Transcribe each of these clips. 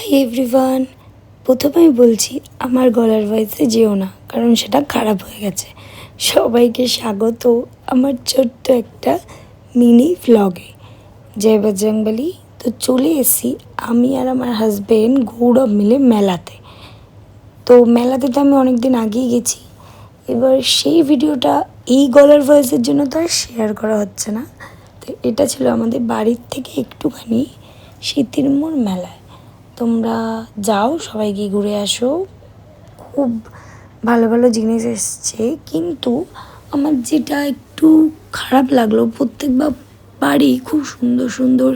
Hi everyone, প্রথমেই বলছি আমার গলার ভয়েসে যেও না, কারণ সেটা খারাপ হয়ে গেছে। সবাইকে স্বাগত আমার ছোট্ট একটা মিনি ভ্লগে। জয় বজরংবলী। তো চলে এসেছি আমি আর আমার হাজবেন্ড গৌরব মিলে মেলাতে। তো মেলাতে তো আমি অনেক দিন আগেই গেছি। এবার সেই ভিডিওটা এই গলার ভয়েসের জন্য তো আর শেয়ার করা হচ্ছে না। তো এটা ছিল আমাদের বাড়ির থেকে একটুখানি শীতের মোড় মেলায়। তোমরা যাও, সবাই গিয়ে ঘুরে আসো। খুব ভালো ভালো জিনিস এসছে, কিন্তু আমার যেটা একটু খারাপ লাগলো, প্রত্যেকবার বাড়ি খুব সুন্দর সুন্দর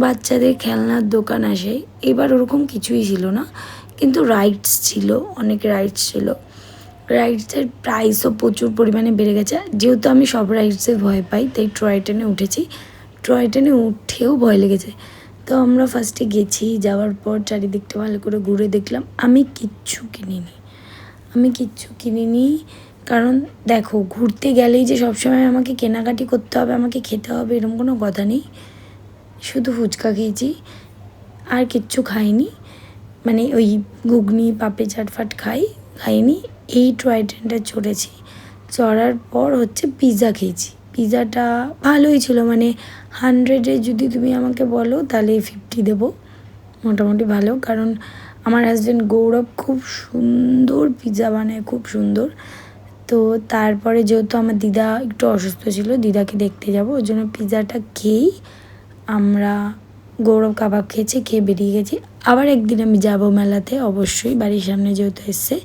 বাচ্চাদের খেলনার দোকান আসে, এবার ওরকম কিছুই ছিল না। কিন্তু রাইডস ছিল, অনেক রাইডস ছিল। রাইডসের প্রাইসও প্রচুর পরিমাণে বেড়ে গেছে। যেহেতু আমি সব রাইডসে ভয় পাই, তাই টয় ট্রেনে উঠেছি। টয় ট্রেনে উঠেও ভয় লেগেছে। তো আমরা ফার্স্টে গেছি, যাওয়ার পর চারিদিকটা ভালো করে ঘুরে দেখলাম। আমি কিচ্ছু কিনিনি, কারণ দেখো, ঘুরতে গেলেই যে সবসময় আমাকে কেনাকাটি করতে হবে, আমাকে খেতে হবে, এরকম কোনো কথা নেই। শুধু ফুচকা খেয়েছি, আর কিচ্ছু খাইনি। মানে ওই ঘুগনি পাপে চাটফাট খাইনি। এই টয় ট্রেনটা চড়েছি, চড়ার পর হচ্ছে পিৎজা খেয়েছি। পিৎজাটা ভালোই ছিল, মানে 100-এ যদি তুমি আমাকে বলো তাহলে 50 দেবো, মোটামুটি ভালো। কারণ আমার হাজব্যান্ড গৌরব খুব সুন্দর পিৎজা বানায়, খুব সুন্দর। তো তারপরে যেহেতু আমার দিদা একটু অসুস্থ ছিল, দিদাকে দেখতে যাবো, ওই জন্য পিৎজাটা খেয়েই আমরা, গৌরব কাবাব খেয়েছে, খেয়ে বেরিয়ে গেছি। আবার একদিন আমি যাব মেলাতে, অবশ্যই, বাড়ির সামনে যেহেতু এসছে।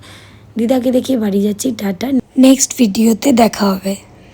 দিদাকে দেখিয়ে বাড়ি যাচ্ছি। টাটা, নেক্সট ভিডিওতে দেখা হবে।